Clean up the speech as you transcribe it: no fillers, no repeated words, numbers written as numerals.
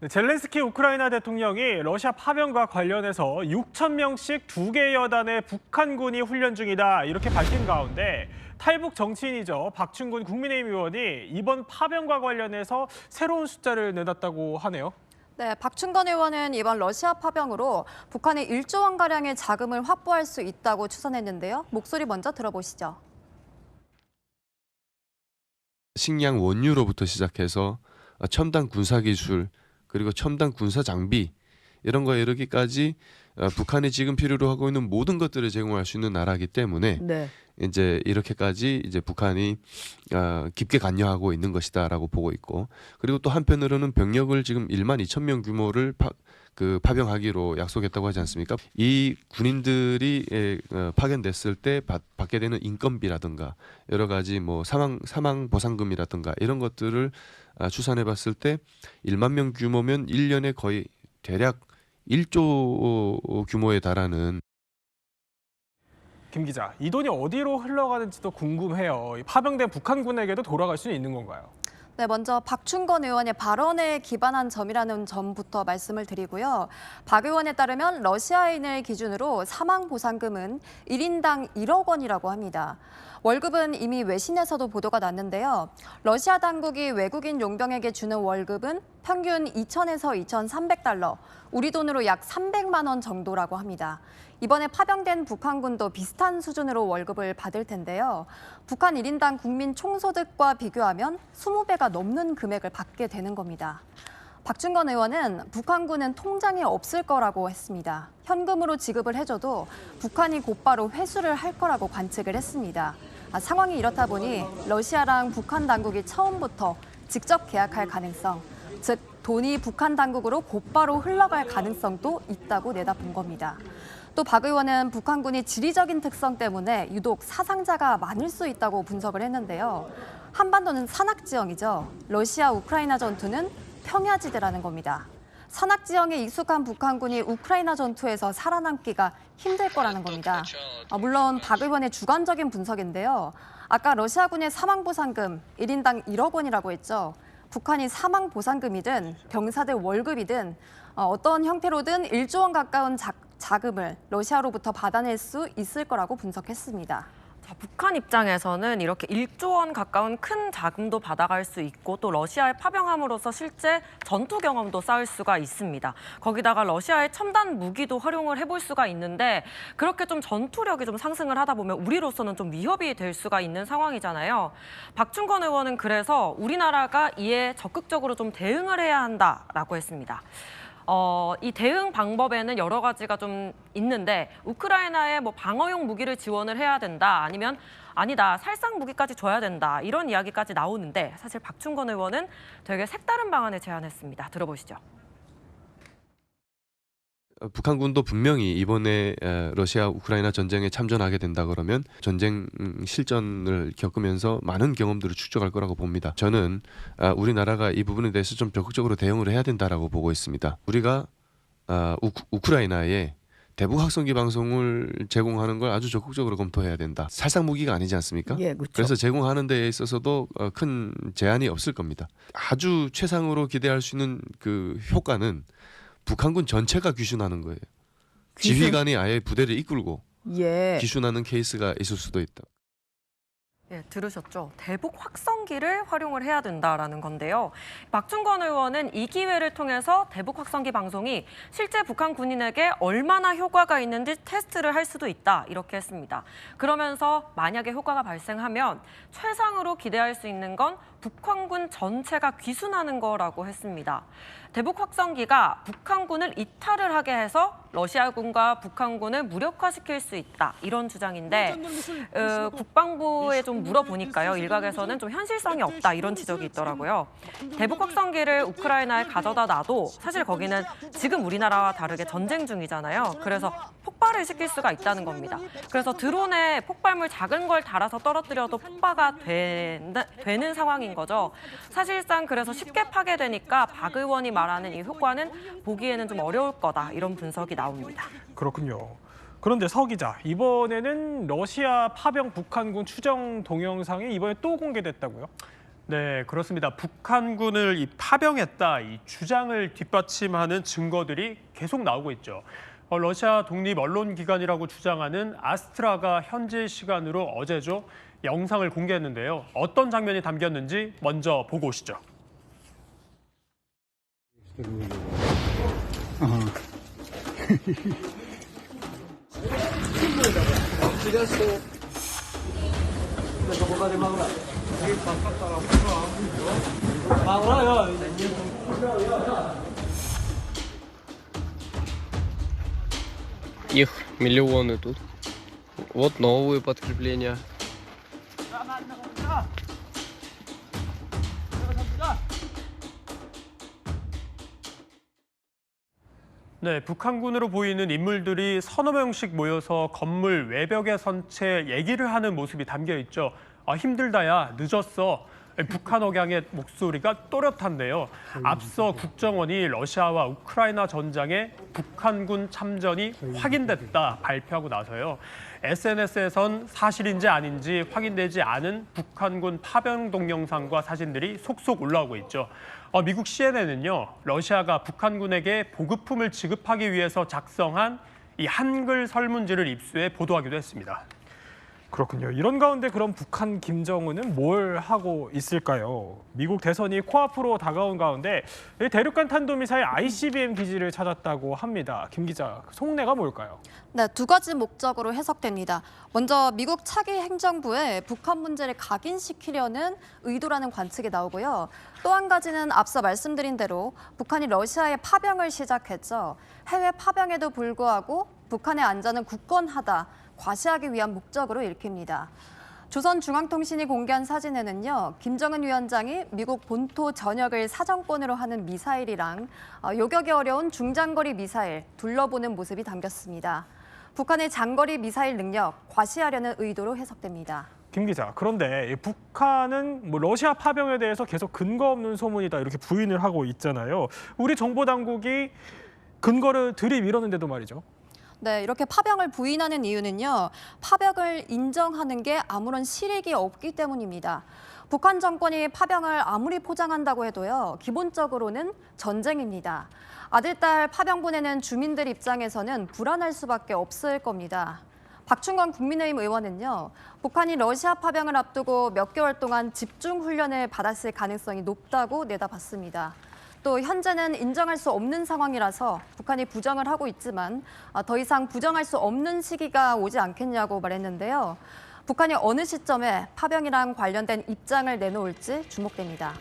네, 젤렌스키 우크라이나 대통령이 러시아 파병과 관련해서 6천 명씩 2개 여단의 북한군이 훈련 중이다 이렇게 밝힌 가운데 탈북 정치인이죠. 박충근 국민의힘 의원이 이번 파병과 관련해서 새로운 숫자를 내놨다고 하네요. 네, 박충건 의원은 이번 러시아 파병으로 북한이 1조 원가량의 자금을 확보할 수 있다고 추천했는데요. 목소리 먼저 들어보시죠. 식량 원유로부터 시작해서 첨단 군사기술, 그리고 첨단 군사 장비 이런 거에 이르기까지 북한이 지금 필요로 하고 있는 모든 것들을 제공할 수 있는 나라이기 때문에 이제 이렇게까지 이제 북한이 깊게 관여하고 있는 것이다라고 보고 있고, 그리고 또 한편으로는 병력을 지금 1만 2천 명 규모를 파병하기로 약속했다고 하지 않습니까? 이 군인들이 파견됐을 때 받게 되는 인건비라든가 여러 가지 뭐 사망 보상금이라든가 이런 것들을 추산해봤을 때 1만 명 규모면 1년에 거의 대략 1조 규모에 달하는. 김 기자, 이 돈이 어디로 흘러가는지도 궁금해요. 파병된 북한군에게도 돌아갈 수 있는 건가요? 네, 먼저 박충건 의원의 발언에 기반한 점이라는 점부터 말씀을 드리고요. 박 의원에 따르면 러시아인을 기준으로 사망보상금은 1인당 1억 원이라고 합니다. 월급은 이미 외신에서도 보도가 났는데요. 러시아 당국이 외국인 용병에게 주는 월급은 평균 2,000에서 2,300달러, 우리 돈으로 약 300만 원 정도라고 합니다. 이번에 파병된 북한군도 비슷한 수준으로 월급을 받을 텐데요. 북한 1인당 국민 총소득과 비교하면 20배가 넘는 금액을 받게 되는 겁니다. 박충건 의원은 북한군은 통장이 없을 거라고 했습니다. 현금으로 지급을 해줘도 북한이 곧바로 회수를 할 거라고 관측을 했습니다. 상황이 이렇다 보니 러시아랑 북한 당국이 처음부터 직접 계약할 가능성, 즉 돈이 북한 당국으로 곧바로 흘러갈 가능성도 있다고 내다본 겁니다. 또 박 의원은 북한군이 지리적인 특성 때문에 유독 사상자가 많을 수 있다고 분석을 했는데요. 한반도는 산악지형이죠. 러시아 우크라이나 전투는 평야지대라는 겁니다. 산악지형에 익숙한 북한군이 우크라이나 전투에서 살아남기가 힘들 거라는 겁니다. 물론 박 의원의 주관적인 분석인데요. 아까 러시아군의 사망보상금 1인당 1억 원이라고 했죠. 북한이 사망보상금이든 병사들 월급이든 어떤 형태로든 1조 원 가까운 자금을 러시아로부터 받아낼 수 있을 거라고 분석했습니다. 자, 북한 입장에서는 이렇게 1조 원 가까운 큰 자금도 받아갈 수 있고 또 러시아에 파병함으로써 실제 전투 경험도 쌓을 수가 있습니다. 거기다가 러시아의 첨단 무기도 활용을 해볼 수가 있는데 그렇게 좀 전투력이 좀 상승을 하다 보면 우리로서는 좀 위협이 될 수가 있는 상황이잖아요. 박충건 의원은 그래서 우리나라가 이에 적극적으로 좀 대응을 해야 한다라고 했습니다. 이 대응 방법에는 여러 가지가 좀 있는데 우크라이나에 뭐 방어용 무기를 지원을 해야 된다 아니면 아니다 살상 무기까지 줘야 된다 이런 이야기까지 나오는데 사실 박충건 의원은 되게 색다른 방안을 제안했습니다. 들어보시죠. 북한군도 분명히 이번에 러시아 우크라이나 전쟁에 참전하게 된다 그러면 전쟁 실전을 겪으면서 많은 경험들을 축적할 거라고 봅니다. 저는 우리나라가 이 부분에 대해서 좀 적극적으로 대응을 해야 된다라고 보고 있습니다. 우리가 우크라이나에 대북 확성기 방송을 제공하는 걸 아주 적극적으로 검토해야 된다. 살상 무기가 아니지 않습니까? 예, 그렇죠. 그래서 제공하는 데에 있어서도 큰 제한이 없을 겁니다. 아주 최상으로 기대할 수 있는 그 효과는 북한군 전체가 귀순하는 거예요. 지휘관이 아예 부대를 이끌고 귀순하는 케이스가 있을 수도 있다. 예, 들으셨죠? 대북 확성기를 활용을 해야 된다라는 건데요. 박충건 의원은 이 기회를 통해서 대북 확성기 방송이 실제 북한 군인에게 얼마나 효과가 있는지 테스트를 할 수도 있다 이렇게 했습니다. 그러면서 만약에 효과가 발생하면 최상으로 기대할 수 있는 건 북한군 전체가 귀순하는 거라고 했습니다. 대북 확성기가 북한군을 이탈을 하게 해서 러시아군과 북한군을 무력화시킬 수 있다 이런 주장인데 국방부에 좀 물어보니까요. 일각에서는 좀 현실성이 없다 이런 지적이 있더라고요. 대북 확성기를 우크라이나에 가져다 놔도 사실 거기는 지금 우리나라와 다르게 전쟁 중이잖아요. 그래서 폭발을 시킬 수가 있다는 겁니다. 그래서 드론에 폭발물 작은 걸 달아서 떨어뜨려도 폭파가 되는 상황인 거죠. 사실상 그래서 쉽게 파괴되니까 박 의원이 말하는 이 효과는 보기에는 좀 어려울 거다 이런 분석이 나옵니다. 그렇군요. 그런데 서 기자, 이번에는 러시아 파병 북한군 추정 동영상이 이번에 또 공개됐다고요? 네, 그렇습니다. 북한군을 파병했다 이 주장을 뒷받침하는 증거들이 계속 나오고 있죠. 러시아 독립 언론기관이라고 주장하는 아스트라가 현지 시간으로 어제죠. 영상을 공개했는데요. 어떤 장면이 담겼는지 먼저 보고 오시죠. Их миллионы тут. Вот новые подкрепления. 네, 북한군으로 보이는 인물들이 서너 명씩 모여서 건물 외벽에 선 채 얘기를 하는 모습이 담겨 있죠. 힘들다야, 늦었어. 북한 억양의 목소리가 또렷한데요. 앞서 국정원이 러시아와 우크라이나 전장에 북한군 참전이 확인됐다 발표하고 나서요. SNS에선 사실인지 아닌지 확인되지 않은 북한군 파병 동영상과 사진들이 속속 올라오고 있죠. 미국 CNN은요, 러시아가 북한군에게 보급품을 지급하기 위해서 작성한 이 한글 설문지를 입수해 보도하기도 했습니다. 그렇군요. 이런 가운데 그럼 북한 김정은은 뭘 하고 있을까요? 미국 대선이 코앞으로 다가온 가운데 대륙간 탄도미사일 ICBM 기지를 찾았다고 합니다. 김 기자, 속내가 뭘까요? 네, 두 가지 목적으로 해석됩니다. 먼저 미국 차기 행정부에 북한 문제를 각인시키려는 의도라는 관측이 나오고요. 또 한 가지는 앞서 말씀드린 대로 북한이 러시아에 파병을 시작했죠. 해외 파병에도 불구하고 북한의 안전은 굳건하다. 과시하기 위한 목적으로 읽힙니다. 조선중앙통신이 공개한 사진에는요, 김정은 위원장이 미국 본토 전역을 사정권으로 하는 미사일이랑 요격이 어려운 중장거리 미사일 둘러보는 모습이 담겼습니다. 북한의 장거리 미사일 능력 과시하려는 의도로 해석됩니다. 김 기자, 그런데 북한은 러시아 파병에 대해서 계속 근거 없는 소문이다 이렇게 부인을 하고 있잖아요. 우리 정보당국이 근거를 들이밀었는데도 말이죠. 네, 이렇게 파병을 부인하는 이유는요, 파병을 인정하는 게 아무런 실익이 없기 때문입니다. 북한 정권이 파병을 아무리 포장한다고 해도요, 기본적으로는 전쟁입니다. 아들, 딸 파병 보내는 주민들 입장에서는 불안할 수밖에 없을 겁니다. 박충건 국민의힘 의원은요, 북한이 러시아 파병을 앞두고 몇 개월 동안 집중 훈련을 받았을 가능성이 높다고 내다봤습니다. 또 현재는 인정할 수 없는 상황이라서 북한이 부정을 하고 있지만 더 이상 부정할 수 없는 시기가 오지 않겠냐고 말했는데요. 북한이 어느 시점에 파병이랑 관련된 입장을 내놓을지 주목됩니다.